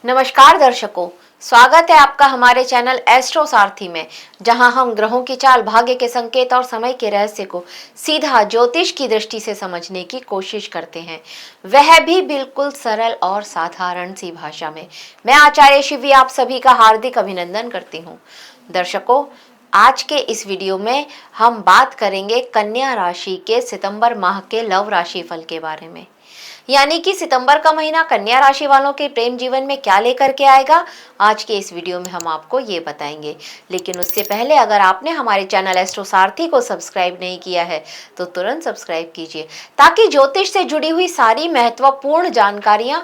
नमस्कार दर्शकों, स्वागत है आपका हमारे चैनल एस्ट्रो सारथी में, जहां हम ग्रहों की चाल, भाग्य के संकेत और समय के रहस्य को सीधा ज्योतिष की दृष्टि से समझने की कोशिश करते हैं, वह भी बिल्कुल सरल और साधारण सी भाषा में। मैं आचार्य शिवी आप सभी का हार्दिक अभिनंदन करती हूँ। दर्शकों, आज के इस वीडियो में हम बात करेंगे कन्या राशि के सितंबर माह के लव राशि फल के बारे में। यानी कि सितंबर का महीना कन्या राशि वालों के प्रेम जीवन में क्या लेकर के आएगा, आज के इस वीडियो में हम आपको ये बताएंगे। लेकिन उससे पहले अगर आपने हमारे चैनल एस्ट्रो सारथी को सब्सक्राइब नहीं किया है तो तुरंत सब्सक्राइब कीजिए, ताकि ज्योतिष से जुड़ी हुई सारी महत्वपूर्ण जानकारियां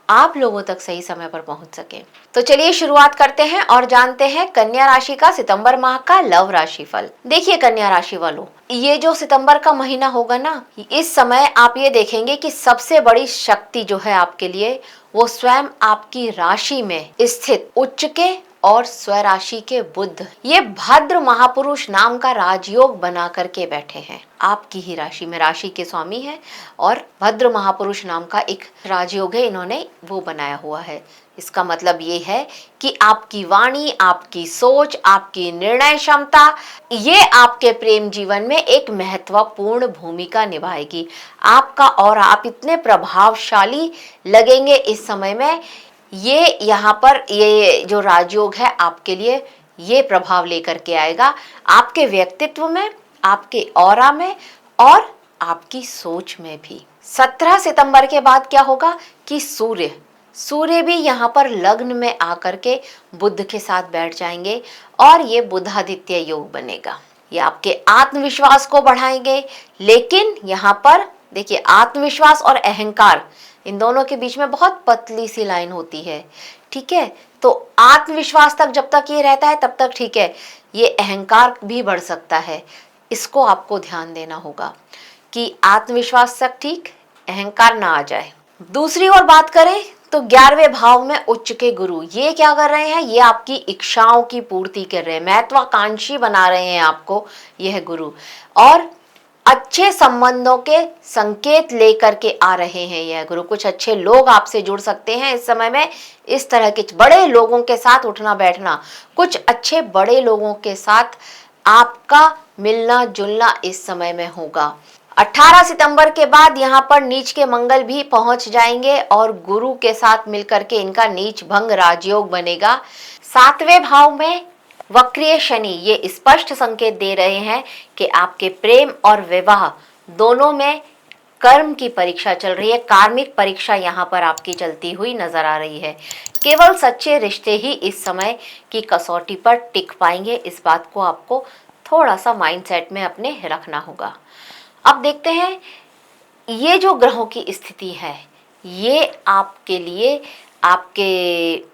आप लोगों तक सही समय पर पहुंच सके। तो चलिए शुरुआत करते हैं और जानते हैं कन्या राशि का सितंबर माह का लव राशि फल। देखिए कन्या राशि वालों, ये जो सितंबर का महीना होगा ना, इस समय आप ये देखेंगे कि सबसे बड़ी शक्ति जो है आपके लिए, वो स्वयं आपकी राशि में स्थित उच्च के और स्वराशि के बुध, ये भद्र महापुरुष नाम का राजयोग बना करके बैठे हैं आपकी ही राशि में। राशि के स्वामी है और भद्र महापुरुष नाम का एक राजयोग है, इन्होंने वो बनाया हुआ है। इसका मतलब ये है कि आपकी वाणी, आपकी सोच, आपकी निर्णय क्षमता, ये आपके प्रेम जीवन में एक महत्वपूर्ण भूमिका निभाएगी। आपका और आप इतने प्रभावशाली लगेंगे इस समय में। ये यहाँ पर ये जो राजयोग है आपके लिए ये प्रभाव लेकर के आएगा आपके व्यक्तित्व में, आपके ऑरा में और आपकी सोच में भी। 17 सितंबर के बाद क्या होगा कि सूर्य भी यहाँ पर लग्न में आकर के बुध के साथ बैठ जाएंगे और ये बुधादित्य योग बनेगा। ये आपके आत्मविश्वास को बढ़ाएंगे। लेकिन यहाँ पर देखिए, आत्मविश्वास और अहंकार, इन दोनों के बीच में बहुत पतली सी लाइन होती है, ठीक है। तो आत्मविश्वास तक जब तक ये रहता है तब तक ठीक है, ये अहंकार भी बढ़ सकता है। इसको आपको ध्यान देना होगा कि आत्मविश्वास तक ठीक, अहंकार ना आ जाए। दूसरी ओर बात करें तो 11वें भाव में उच्च के गुरु, ये क्या कर रहे हैं, ये आपकी इच्छाओं की पूर्ति कर रहे हैं, महत्वाकांक्षी बना रहे हैं आपको यह गुरु, और अच्छे संबंधों के संकेत लेकर के आ रहे हैं यह गुरु। कुछ अच्छे लोग आपसे जुड़ सकते हैं इस समय में। इस तरह के बड़े लोगों के साथ उठना बैठना, कुछ अच्छे बड़े लोगों के साथ आपका मिलना जुलना इस समय में होगा। 18 सितंबर के बाद यहाँ पर नीच के मंगल भी पहुंच जाएंगे और गुरु के साथ मिलकर के इनका नीच भंग राजयोग बनेगा। 7वें भाव में वक्रीय शनि ये स्पष्ट संकेत दे रहे हैं कि आपके प्रेम और विवाह दोनों में कर्म की परीक्षा चल रही है, कार्मिक परीक्षा यहाँ पर आपकी चलती हुई नजर आ रही है। केवल सच्चे रिश्ते ही इस समय की कसौटी पर टिक पाएंगे, इस बात को आपको थोड़ा सा माइंडसेट में अपने रखना होगा। अब देखते हैं ये जो ग्रहों की स्थिति है, ये आपके लिए आपके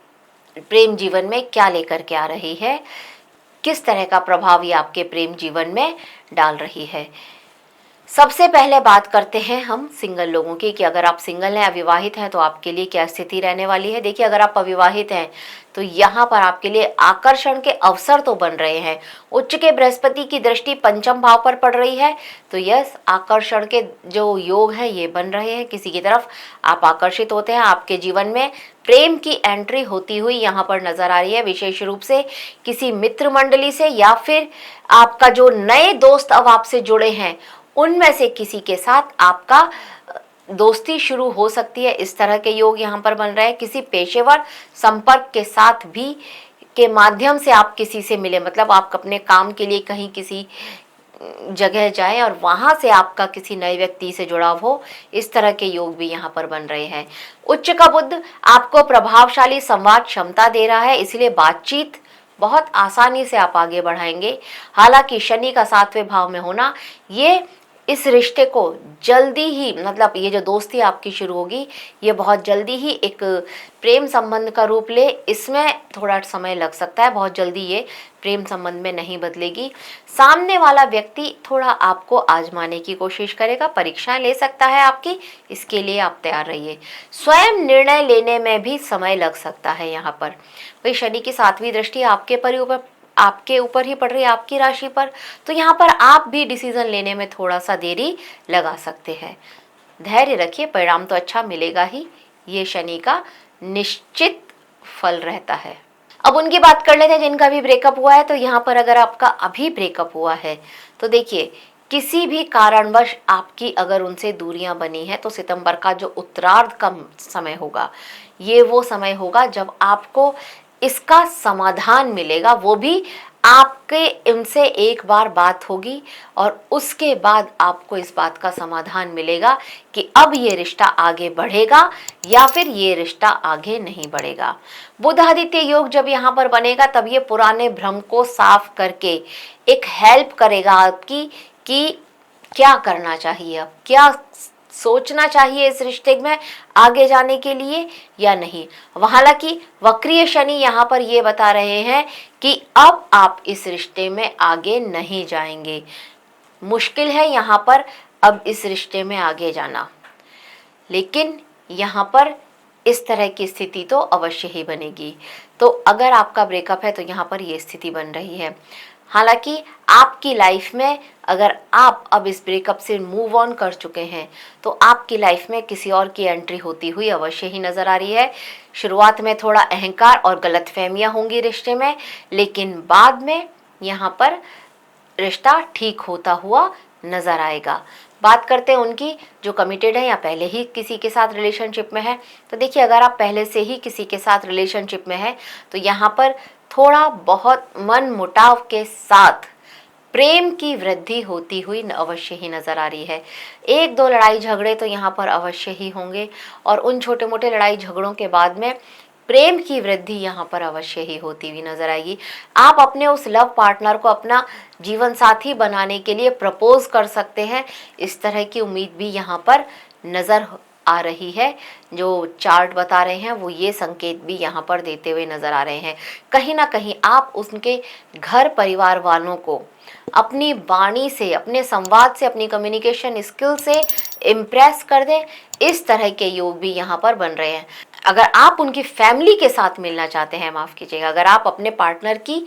प्रेम जीवन में क्या लेकर के आ रही है, किस तरह का प्रभाव ये आपके प्रेम जीवन में डाल रही है। सबसे पहले बात करते हैं हम सिंगल लोगों की, कि अगर आप सिंगल हैं, अविवाहित हैं, तो आपके लिए क्या स्थिति रहने वाली है। देखिए, अगर आप अविवाहित हैं तो यहाँ पर आपके लिए आकर्षण के अवसर तो बन रहे हैं। उच्च के बृहस्पति की दृष्टि पंचम भाव पर पड़ रही है, तो यस, आकर्षण के जो योग है ये बन रहे हैं, किसी की तरफ आप आकर्षित होते हैं। आपके जीवन में प्रेम की एंट्री होती हुई यहाँ पर नजर आ रही है, विशेष रूप से किसी मित्र मंडली से, या फिर आपका जो नए दोस्त अब आपसे जुड़े हैं उनमें से किसी के साथ आपका दोस्ती शुरू हो सकती है। इस तरह के योग यहाँ पर बन रहे हैं। किसी पेशेवर संपर्क के साथ भी के माध्यम से आप किसी से मिले, मतलब आप अपने काम के लिए कहीं किसी जगह जाएं और वहां से आपका किसी नए व्यक्ति से जुड़ाव हो, इस तरह के योग भी यहाँ पर बन रहे हैं। उच्च का बुध आपको प्रभावशाली संवाद क्षमता दे रहा है, इसलिए बातचीत बहुत आसानी से आप आगे बढ़ाएंगे। हालांकि शनि का 7वें भाव में होना ये इस रिश्ते को जल्दी ही, मतलब ये जो दोस्ती आपकी शुरू होगी ये बहुत जल्दी ही एक प्रेम संबंध का रूप ले, इसमें थोड़ा समय लग सकता है, बहुत जल्दी ये प्रेम संबंध में नहीं बदलेगी। सामने वाला व्यक्ति थोड़ा आपको आजमाने की कोशिश करेगा, परीक्षाएं ले सकता है आपकी, इसके लिए आप तैयार रहिए। स्वयं निर्णय लेने में भी समय लग सकता है यहाँ पर। वही शनि की 7वीं दृष्टि आपके ऊपर ही पड़ रही है, आपकी राशि पर, तो यहाँ पर आप भी डिसीजन लेने में थोड़ा सा देरी लगा सकते हैं। धैर्य रखिए, परिणाम तो अच्छा मिलेगा ही, ये शनि का निश्चित फल रहता है। अब उनकी बात कर लेते हैं जिनका भी ब्रेकअप हुआ है। तो यहाँ पर अगर आपका अभी ब्रेकअप हुआ है तो देखिए, किसी भी कारणवश आपकी अगर उनसे दूरियां बनी हैं तो सितंबर का जो उत्तरार्ध का समय होगा, ये वो समय होगा जब आपको इसका समाधान मिलेगा। वो भी आपके उनसे एक बार बात होगी और उसके बाद आपको इस बात का समाधान मिलेगा कि अब ये रिश्ता आगे बढ़ेगा या फिर ये रिश्ता आगे नहीं बढ़ेगा। बुध आदित्य योग जब यहाँ पर बनेगा तब ये पुराने भ्रम को साफ करके एक हेल्प करेगा आपकी कि क्या करना चाहिए, अब क्या सोचना चाहिए इस रिश्ते में आगे जाने के लिए या नहीं। हालांकि वक्रीय शनि यहाँ पर ये बता रहे हैं कि अब आप इस रिश्ते में आगे नहीं जाएंगे। मुश्किल है यहाँ पर अब इस रिश्ते में आगे जाना, लेकिन यहाँ पर इस तरह की स्थिति तो अवश्य ही बनेगी। तो अगर आपका ब्रेकअप है तो यहाँ पर ये स्थिति बन रही है। हालांकि आपकी लाइफ में अगर आप अब इस ब्रेकअप से मूव ऑन कर चुके हैं तो आपकी लाइफ में किसी और की एंट्री होती हुई अवश्य ही नज़र आ रही है। शुरुआत में थोड़ा अहंकार और गलतफहमियां होंगी रिश्ते में, लेकिन बाद में यहाँ पर रिश्ता ठीक होता हुआ नज़र आएगा। बात करते हैं उनकी जो कमिटेड है या पहले ही किसी के साथ रिलेशनशिप में है। तो देखिए, अगर आप पहले से ही किसी के साथ रिलेशनशिप में है तो यहाँ पर थोड़ा बहुत मन मुटाव के साथ प्रेम की वृद्धि होती हुई अवश्य ही नज़र आ रही है। एक दो लड़ाई झगड़े तो यहाँ पर अवश्य ही होंगे और उन छोटे मोटे लड़ाई झगड़ों के बाद में प्रेम की वृद्धि यहाँ पर अवश्य ही होती हुई नजर आएगी। आप अपने उस लव पार्टनर को अपना जीवन साथी बनाने के लिए प्रपोज कर सकते हैं, इस तरह की उम्मीद भी यहाँ पर नजर आ रही है। जो चार्ट बता रहे हैं वो ये संकेत भी यहाँ पर देते हुए नजर आ रहे हैं। कहीं ना कहीं आप उनके घर परिवार वालों को अपनी वाणी से, अपने संवाद से, अपनी कम्युनिकेशन स्किल से इम्प्रेस कर दें, इस तरह के योग भी यहाँ पर बन रहे हैं। अगर आप उनकी फैमिली के साथ मिलना चाहते हैं, माफ़ कीजिएगा, अगर आप अपने पार्टनर की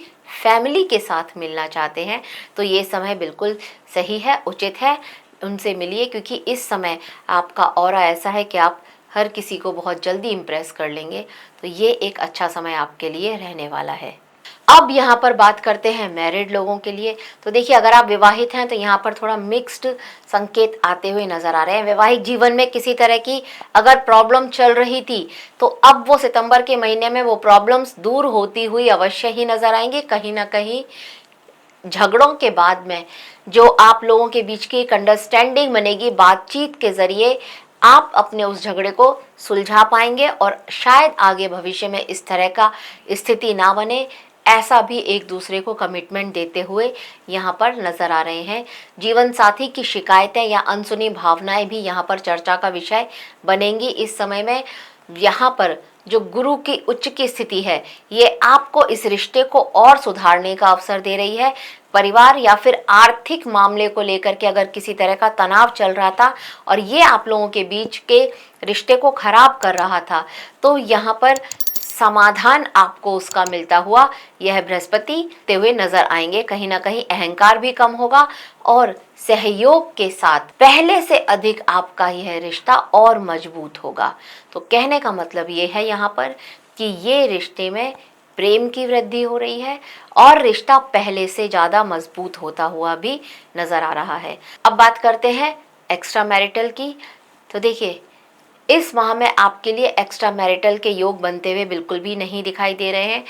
फैमिली के साथ मिलना चाहते हैं तो ये समय बिल्कुल सही है, उचित है, उनसे मिलिए। क्योंकि इस समय आपका ऑरा ऐसा है कि आप हर किसी को बहुत जल्दी इम्प्रेस कर लेंगे। तो ये एक अच्छा समय आपके लिए रहने वाला है। अब यहाँ पर बात करते हैं मैरिड लोगों के लिए। तो देखिए, अगर आप विवाहित हैं तो यहाँ पर थोड़ा मिक्स्ड संकेत आते हुए नजर आ रहे हैं। वैवाहिक जीवन में किसी तरह की अगर प्रॉब्लम चल रही थी तो अब वो सितंबर के महीने में वो प्रॉब्लम्स दूर होती हुई अवश्य ही नजर आएंगी। कहीं ना कहीं झगड़ों के बाद में जो आप लोगों के बीच की एक अंडरस्टैंडिंग बनेगी, बातचीत के जरिए आप अपने उस झगड़े को सुलझा पाएंगे और शायद आगे भविष्य में इस तरह का स्थिति ना बने, ऐसा भी एक दूसरे को कमिटमेंट देते हुए यहाँ पर नजर आ रहे हैं। जीवन साथी की शिकायतें या अनसुनी भावनाएं भी यहाँ पर चर्चा का विषय बनेंगी इस समय में। यहाँ पर जो गुरु की उच्च की स्थिति है ये आपको इस रिश्ते को और सुधारने का अवसर दे रही है। परिवार या फिर आर्थिक मामले को लेकर के अगर किसी तरह का तनाव चल रहा था और ये आप लोगों के बीच के रिश्ते को खराब कर रहा था तो यहाँ पर समाधान आपको उसका मिलता हुआ यह बृहस्पति ते हुए नजर आएंगे। कहीं ना कहीं अहंकार भी कम होगा और सहयोग के साथ पहले से अधिक आपका यह रिश्ता और मजबूत होगा। तो कहने का मतलब ये है यहाँ पर कि ये रिश्ते में प्रेम की वृद्धि हो रही है और रिश्ता पहले से ज़्यादा मजबूत होता हुआ भी नजर आ रहा है। अब बात करते हैं एक्स्ट्रा मैरिटल की। तो देखिए, इस माह में आपके लिए एक्स्ट्रा मैरिटल के योग बनते हुए बिल्कुल भी नहीं दिखाई दे रहे हैं।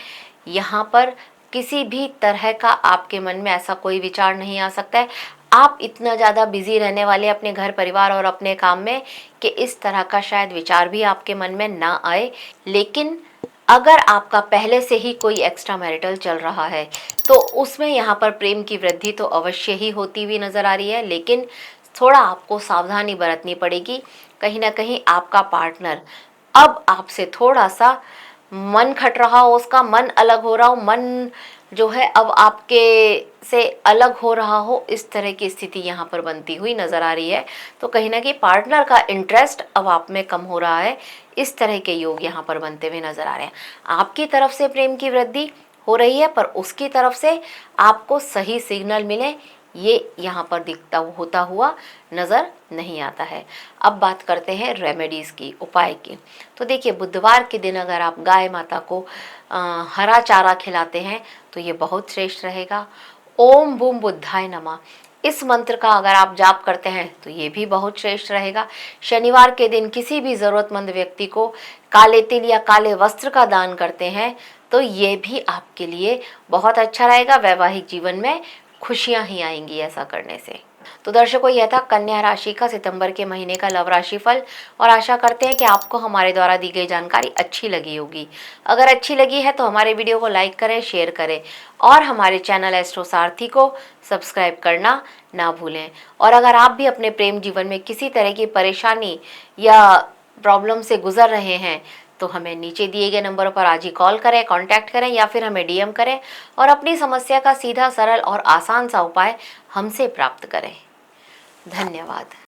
यहाँ पर किसी भी तरह का आपके मन में ऐसा कोई विचार नहीं आ सकता है। आप इतना ज़्यादा बिजी रहने वाले अपने घर परिवार और अपने काम में कि इस तरह का शायद विचार भी आपके मन में ना आए। लेकिन अगर आपका पहले से ही कोई एक्स्ट्रा मैरिटल चल रहा है तो उसमें यहाँ पर प्रेम की वृद्धि तो अवश्य ही होती हुई नज़र आ रही है, लेकिन थोड़ा आपको सावधानी बरतनी पड़ेगी। कहीं ना कहीं आपका पार्टनर अब आपसे थोड़ा सा मन खट रहा हो, उसका मन अलग हो रहा हो, मन जो है अब आपके से अलग हो रहा हो, इस तरह की स्थिति यहाँ पर बनती हुई नज़र आ रही है। तो कहीं ना कहीं पार्टनर का इंटरेस्ट अब आप में कम हो रहा है, इस तरह के योग यहाँ पर बनते हुए नज़र आ रहे हैं। आपकी तरफ से प्रेम की वृद्धि हो रही है पर उसकी तरफ से आपको सही सिग्नल मिले ये यहाँ पर दिखता होता हुआ नज़र नहीं आता है। अब बात करते हैं रेमेडीज़ की, उपाय की। तो देखिए, बुधवार के दिन अगर आप गाय माता को हरा चारा खिलाते हैं तो ये बहुत श्रेष्ठ रहेगा। ओम बूम बुद्धाय नमः, इस मंत्र का अगर आप जाप करते हैं तो ये भी बहुत श्रेष्ठ रहेगा। शनिवार के दिन किसी भी ज़रूरतमंद व्यक्ति को काले तिल या काले वस्त्र का दान करते हैं तो ये भी आपके लिए बहुत अच्छा रहेगा। वैवाहिक जीवन में खुशियां ही आएंगी ऐसा करने से। तो दर्शकों, यह था कन्या राशि का सितंबर के महीने का लव राशि फल, और आशा करते हैं कि आपको हमारे द्वारा दी गई जानकारी अच्छी लगी होगी। अगर अच्छी लगी है तो हमारे वीडियो को लाइक करें, शेयर करें और हमारे चैनल एस्ट्रो सारथी को सब्सक्राइब करना ना भूलें। और अगर आप भी अपने प्रेम जीवन में किसी तरह की परेशानी या प्रॉब्लम से गुजर रहे हैं तो हमें नीचे दिए गए नंबरों पर आज ही कॉल करें, कांटेक्ट करें या फिर हमें डीएम करें और अपनी समस्या का सीधा, सरल और आसान सा उपाय हमसे प्राप्त करें। धन्यवाद।